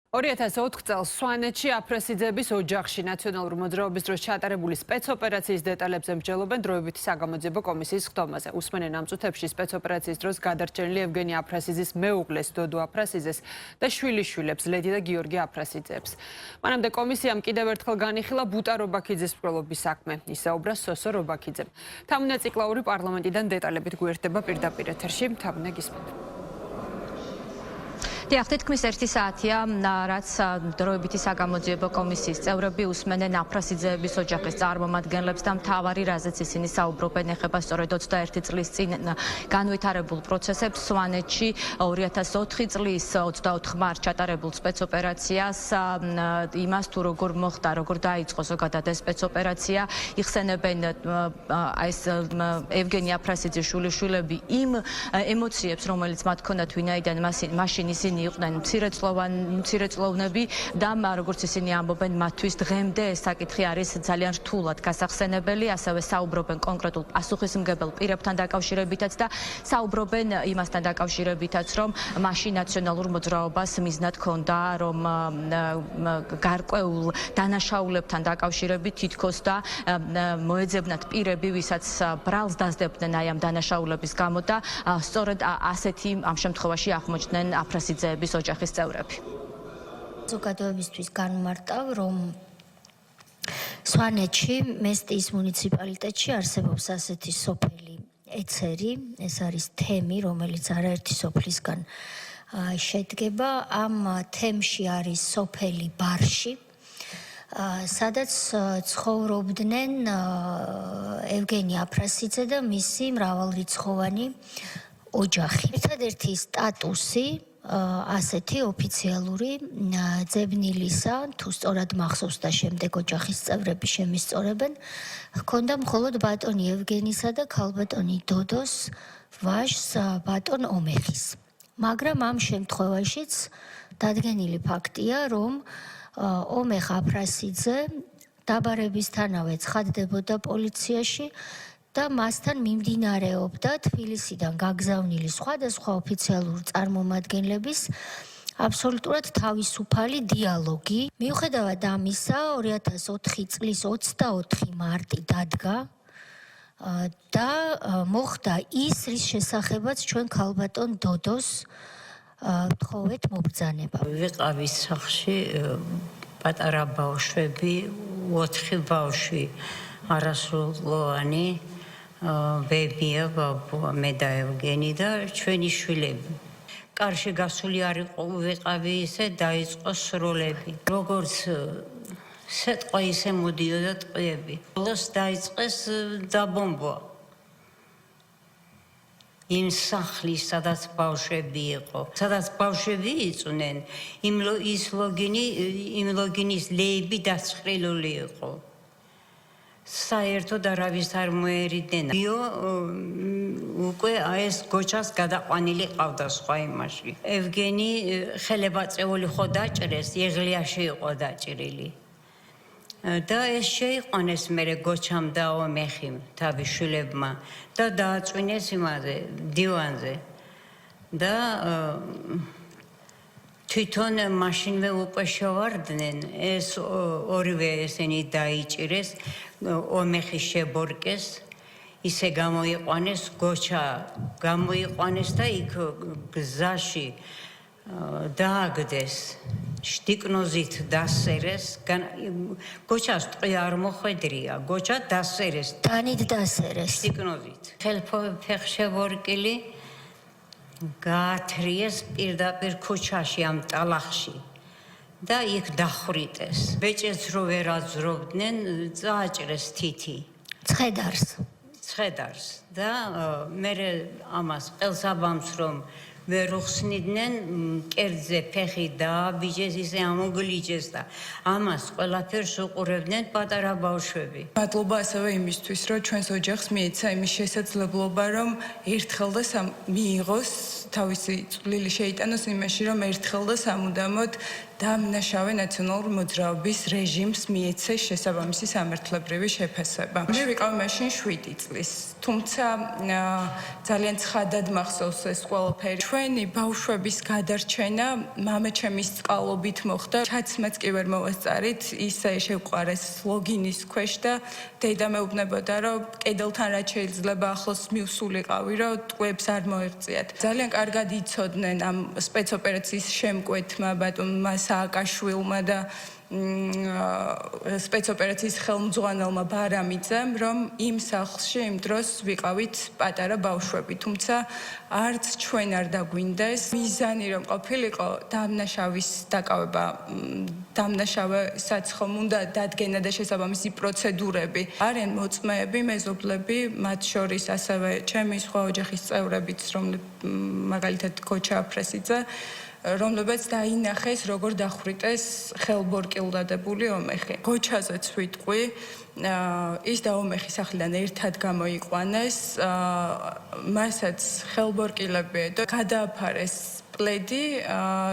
2004 წელს სვანეთში აფრესიძეების ოჯახში ნაციონალური მოძრაობის დროს ჩატარებული სპეცოპერაციის დეტალებზე მსჯელობენ დროებითი საგამოძიებო კომისიის ხდომაზე. უსმენენ ამ წუთებში სპეცოპერაციის დროს გადარჩენილი ევგენი აფრასიძის მეუღლეს დოდო აფრასიძეს და შვილიშვილებს ლედი და გიორგი აფრასიძეებს. მანამდე კომისიამ კიდევ ერთხელ განიხილა ბუტა რობაქიძის მკვლელობის საქმე. ისაუბრა სოსო რობაქიძემ. თამუნა ციკლაური პარლამენტიდან დეტალებით გვერდება პირდაპირ ეთერში. თამუნა გისმენთ. თითქმის 1 საათია, რაც დროებითი საგამოძიებო კომისიის წევრები უსმენენ აფრასიძეების ოჯახის წარმომადგენლებს და მთავარი, რაზეც ისინი საუბრობენ, ეხება სწორედ 21 წლის წინ განვითარებულ პროცესებს სვანეთში 2004 წლის 24 მარტს ჩატარებულ სპეცოპერაციას, იმას თუ როგორ მოხდა, როგორ დაიწყო ზოგადად ეს სპეცოპერაცია, იხსენებენ ეს ევგენი აფრასიძის შვილიშვილები იმ ემოციებს, რომელიც მათ ჰქონდათ ვინაიდან მაშინ ისინი იყვნენ მცირეწლოვნები და როგორც ისინი ამბობენ, მათთვის დღემდე ეს საკითხი არის ძალიან რთულად გასახსენებელი, ასევე საუბრობენ კონკრეტულ პასუხისმგებელ პირებთან დაკავშირებითაც და საუბრობენ იმასთან დაკავშირებითაც, რომ მაშინ ნაციონალურ მოძრაობას მიზნად ჰქონდა, რომ გარკვეულ დანაშაულებთან დაკავშირებით თითქოს და მოეძებნათ პირები, ვისაც ბრალს დასდებდნენ აი ამ დანაშაულების გამო და სწორედ ასეთი ამ შემთხვევაში აღმოჩნდნენ აფრასიძეების ოჯახის წევრები. ზოგადოებისთვის განმარტავ, რომ სვანეთში მესტიის მუნიციპალიტეტში არსებობს ასეთი სოფელი ეცერი, ეს არის თემი, რომელიც არაერთი სოფლისგან შედგება. ამ თემში არის სოფელი ბარში, სადაც ცხოვრობდნენ ევგენი აფრასიძე და მისი მრავალრიცხოვანი ოჯახი. ერთადერთი სტატუსი ასეთი ოფიციალური ძებნილისა, თუ სწორად მახსოვს და შემდეგ ოჯახის წევრები შემისწორებენ, ჰქონდა მხოლოდ ბატონი ევგენისა და ქალბატონი დოდოს ვაჟს ბატონ ომეხის. მაგრამ ამ შემთხვევაშიც დადგენილი ფაქტია, რომ ომეხ აფრასიძე დაბარებისთანავე ცხადდებოდა პოლიციაში და მასთან მიმდინარეობდა თბილისიდან გაგზავნილი სხვადასხვა ოფიციალური წარმომადგენლების აბსოლუტურად თავისუფალი დიალოგი. მიუხედავად ამისა, 2004 წლის 24 მარტი დადგა და მოხდა ის, რის შესახებაც ჩვენ ქალბატონ დოდოს ვთხოვეთ მობრძანება. ვიყავი სახლში პატარა ბავშვები, 4 ბავშვი არასრულოვანი, ბებია, ბაბუა, მე და ევგენი და ჩვენი შვილები. კარში გასული არ ვიყავი, ისე დაიწყო სროლები. როგორც სეტყვა ისე მოდიოდა ტყვიები. ბოლოს დაიწყეს დაბომბვა. იმ სახლის, სადაც ბავშვები იყო. სადაც ბავშვები იწვნენ, იმ ლოგინის ლეიბი დაცხრილული იყო. საერთოდ არავის არ მოერიდნენ. უკვე ეს გოჩას გადაყვანილი ყავდა სხვა იმაში. ევგენი ხელებაწეული ხო დაჭრეს, იღლიაში იყო დაჭრილი. და ეს შეიყვანეს მერე გოჩამ და ომეხიმ თავის შვილებმა და დააწვინეს იმაზე, დივანზე. და თვითონ მაშინვე უკვე შევარდნენ, ეს ორივე ესენი დაიჭირეს, ომეხი შებორკეს, ისე გამოიყვანეს, გოჩა გამოიყვანეს და იქ გზაში დააგდეს, შტიკნოზით დასერეს, გოჩას ტყვი არ მოხვედრია, გოჩა დასერეს, დანით დასერეს, შტიკნოზით. ხელფეხ შებორკილი გაათრიეს პირდაპირ ქუჩაში ამ ტალახში და იქ დახვრიტეს. ბეჭედს რო ვერ აძრობდნენ, წააჭრეს თითი. ცხედარს და მერე ამას ყელსაბამს რომ ვერ უხსნიდნენ, კერძზე ფეხი დააბიჯეს, ისე ამოგლიჯეს და ამას ყველაფერს უყურებდნენ პატარა ბავშვები. მადლობა ასევე იმისთვის, რომ ჩვენს ოჯახს მიეცა იმის შესაძლებლობა, რომ ერთხელ და მიიღოს თავისი წვლილი შეიტანოს იმაში, რომ ერთხელ და სამუდამოდ დამნაშავე ნაციონალური მოძრაობის რეჟიმს მიეცეს შესაბამისი სამართლებრივი შეფასება. მე ვიყავ მაშინ 7 წლის, თუმცა ძალიან ცხადად მახსოვს ეს ყველაფერი. ჩვენი ბავშვების გადარჩენა მამაჩემის წყალობით მოხდა. ჩაცმაც კი ვერ მოვასწარით, ისე შევყარეს ლოგინის ქვეშ და დედა მეუბნებოდა, რომ კედელთან რაც შეიძლება ახლოს მივსულიყავი, რომ ტყუებს არ მოეღწიათ. ძალიან კარგად იცოდნენ ამ სპეცოპერაციის შემკვეთმა ბატონმა სააკაშვილმა და სპეცოპერაციის ხელმძღვანელმა ბარამიძემ, რომ იმ სახლში იმ დროს ვიყავით პატარა ბავშვები, თუმცა არც ჩვენ არ დაგვინდეს. მიზანი რომ ყოფილიყო დამნაშავის დაკავება, დამნაშავე საცხომ უნდა დადგენა და შესაბამისი პროცედურები. არიან მოწმეები, მეზობლები, მათ შორის ასევე ჩემი სხვა ოჯახის წევრებიც, მაგალითად გოჩა აფრესიძე, რომლებიც დაინახეს, როგორ დახვრიტეს ხელბორკილდადებული ომეხი. გოჩაზეც ვიტყვი, ის და ომეხი სახლიდან ერთად გამოიყვანეს, მასაც ხელბორკილები და გადააფარეს პლედი,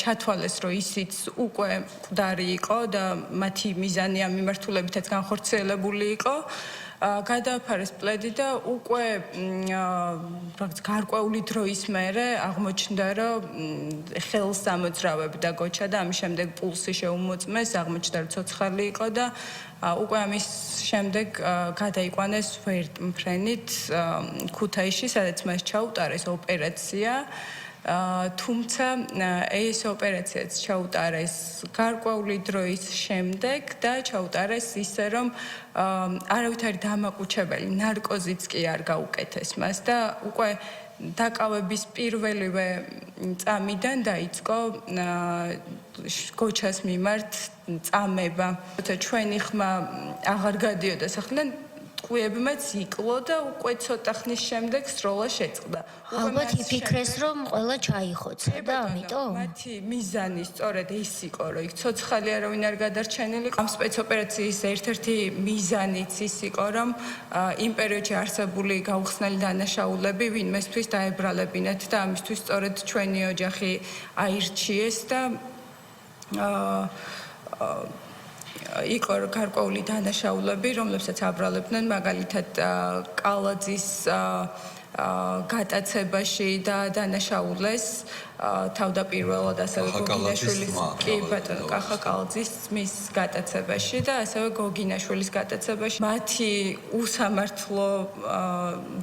ჩათვალეს, რომ ისიც უკვე მკვდარი იყო და მათი მიზანი ამ მიმართულებითაც განხორციელებული იყო. გადააფარეს პლედი და უკვე გარკვეული დროის მერე აღმოჩნდა, რომ ხელს ამოძრავებდა გოჩა და ამის შემდეგ პულსი შეუმოწმეს, აღმოჩნდა, რომ ცოცხალი იყო და უკვე ამის შემდეგ გადაიყვანეს ვერტმფრენით ქუთაისში, სადაც მას ჩაუტარეს ოპერაცია. თუმცა ეს ოპერაციაც ჩაუტარეს გარკვეული დროის შემდეგ და ჩაუტარეს ისე, რომ არავითარი დამაკუჩებელი ნარკოზიც კი არ გაუკეთეს მას და უკვე დაკავების პირველივე წამიდან დაიწყო გოჩას მიმართ წამება. როცა ჩვენი ხმა აღარ გადიოდა სახლიდან, ტყუებმაც იკლო და უკვე ცოტა ხნის შემდეგ სროლა შეწყდა. ალბათ იფიქრეს, რომ ყველა ჩაიხოცა და ამიტომ მათი მიზანი სწორედ ის იყო, რომ იქ ცოცხალი არავინ არ გადარჩენილი. ამ სპეცოპერაციის ერთ-ერთი მიზანიც ის იყო, რომ იმ პერიოდში არსებული გაუხსნელი დანაშაულები ვინმესთვის დაებრალებინათ და ამისთვის სწორედ ჩვენი ოჯახი აირჩიეს და იყო გარკვეული დანაშაულები, რომლებსაც აბრალებდნენ, მაგალითად კალაძის გატაცებაში და დანაშაულეს თავდაპირველად ასევე გოგინაშვილის კი ბატონო კახა კალაძის ძმის გატაცებაში და ასევე გოგინაშვილის გატაცებაში. მათი უსამართლო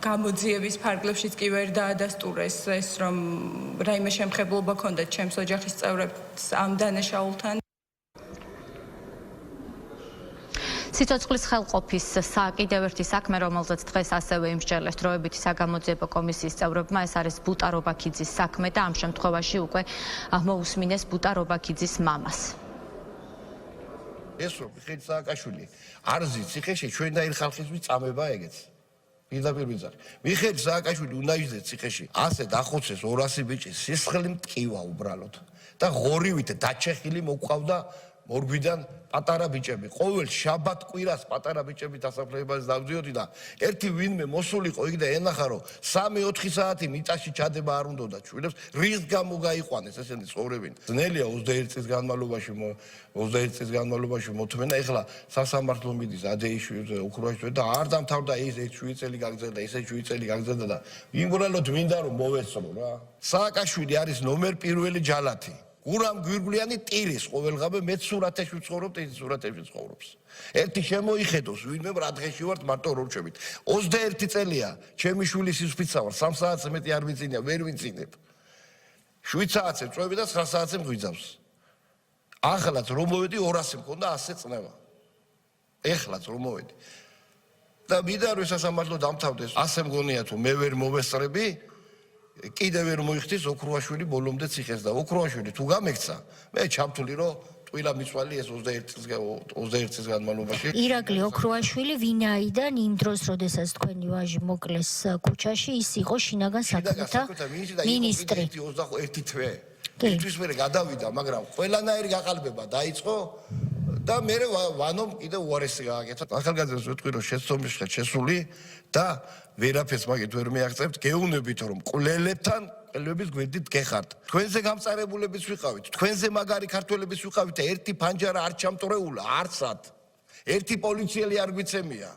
გამოძიების ფარგლებშიც კი ვერ დაადასტურეს ეს, რომ რაიმე შემხებლობა ჰქონდათ ჩემს ოჯახის წევრებს ამ დანაშაულთან. სიცოცხლის ხელყოფის კიდევ ერთი საქმე, რომელზეც დღეს ასევე იმსჯელეს დროებითი საგამოძიებო კომისიის წევრებმა, ეს არის ბუტა რობაქიძის საქმე და ამ შემთხვევაში უკვე მოусმინეს ბუტა რობაქიძის მამას. ეს რომ მიხეილ სააკაშვილი არზი ციხეში ჩვენ და ერთ ხალხისთვის წამება ეგეც. პირდაპირ ვიძახი. მიხეილ სააკაშვილი უნდა იძდეს ციხეში. ასე დახოცეს 200 ბიჭი სისხლი მტკივა უბრალოდ და ღორივით დაჩეხილი მოყავდა მორგვიდან პატარა ბიჭები. ყოველ შაბათ კვირას პატარა ბიჭები დასაფლავებაზე დავდიოდი და ერთი ვინმე მოსულიყო იქ და ენახა რომ 3-4 საათი მიწაში ჩადება არ უნდოდა ჩვენებს რის გამო გაიყვანეს ესენი ცხოვრებინ. ძნელია 21 წლის განმავლობაში მოთმენა. ეხლა სასამართლო მიდის ადეიშვილი უქროაშვილი და არ დამთავრდა ის 7 წელი გაგზელდა, ისე 7 წელი გაგზელდა და იმბრალოდ მინდა რომ მოვეცრო რა. სააკაშვილი არის ნომერ პირველი ჯალათი. გურამ გვირგვლიანი ტირის ყოველღამე მე სურათებში ვცხოვრობ და ის სურათებში ცხოვრობს. ერთი შემოიხედოს ვინმე რა დღეში ვართ მარტო როჩებით. 21 წელია ჩემი შვილი სისუფიცა ვარ 3 საათზე მეტი არ ვიცინია, ვერ ვიცინებ. 7 საათზე წვევი და 9 საათზე მღვიძავს. ახლაც რომ მოვედი 200 მქონდა 100 წნევა. ეხლაც რომ მოვედი. და მინდა რომ სასამართლო დამთავრდეს. ასე მგონია თუ მე ვერ მოვესწრები კიდევ ვერ მოიხდის ოქროაშვილი ბოლომდე ციხეს და ოქროაშვილი თუ გამექცა მე ჩამთვლი რომ ტყილა მიცვალი ეს 21 წლის განმავლობაში. ირაკლი ოქროაშვილი ვინაიდან იმ დროს როდესაც თქვენი ვაჟი მოკლეს ქუჩაში ის იყო შინაგან საქმეთა მინისტრი. 21 თვე. ისთვის მერე გადავიდა, მაგრამ ყველანაირი გაყალბება დაიწყო და მე ვანომ კიდე უარესი გააკეთა. ახალგაზრდებს ვეთქვი რომ შეცდომისხეთ შესული და ვერაფერს მაგით ვერ მიაღწევთ, გეუბნებით რომ მკვლელებთან ყელვების გვერდით გეხართ. თქვენზე გამწარებულებიც ვიყავით, თქვენზე მაგარი ქართველებიც ვიყავით და ერთი ფანჯარა არ ჩამტვრეულა, არცად. ერთი პოლიციელი არ გვიცემია.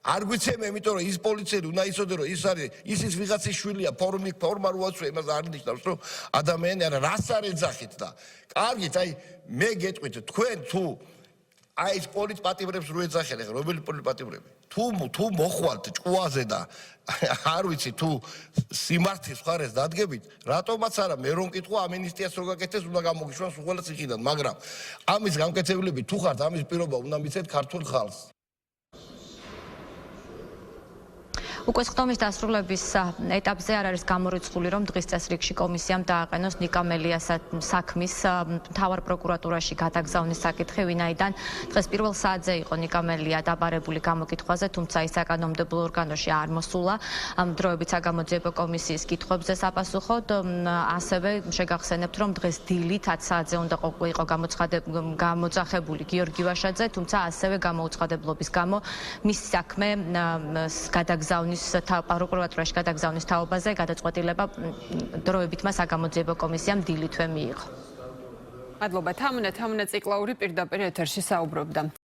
არ გვიცემია, იმიტომ რომ ის პოლიციელი უნდა იცოდე, რომ ის არის ისის ვიღაცის შვილია, ფორმა რო აწვე, იმას არ ნიშნავს, რომ ადამიანი არა, რას არ ეძახით და. კარგით, აი მე გეტყვით, თქვენ თუ აი ეს პოლიტპატიმრებს რო ეძახენ, ახლა რომელი პოლიტპატიმრები? თუ მოხვალთ ჭკუაზე და არ ვიცი თუ სიმართლის მხარეს დადგებით, რატომაც არა მე რომ მკითხვა ამინისტიას რო გაკეთეს, უნდა გამოგიშვან უხველა ციხიდან, მაგრამ ამის გამკეთებლები თუ ხართ, ამის პირობა უნდა მიცეთ ქართულ ხალხს. უკვე ხტომის დასრულების ეტაპზე არ არის გამორიცხული, რომ დღის წესრიგში კომისიამ დააყენოს ნიკა მელიას საქმის მთავარ პროკურატურაში გადაგზავნის საკითხი, ვინაიდან დღეს პირველ საათზე იყო ნიკა მელია დაბარებული გამოკითხვაზე, თუმცა ის საკანონმდებლო ორგანოში არ მოსულა. დროებით საგამოძიებო კომისიის კითხვებზე საპასუხოდ, ასევე შეგახსენებთ, რომ დღეს დილით 10 საათზე უნდა იყო გამოძახებული გიორგი ვაშაძე, თუმცა ასევე გამოუცხადებლობის გამო მის საქმე გადაგზავნის პროკურატურაში გადაგზავნის თაობაზე გადაწყვეტილება დროებით მას საგამოძიებო კომისიამ დილითვე მიიღო. მადლობა. თამუნე ციკლაური პირდაპირ ეთერში საუბრობდა.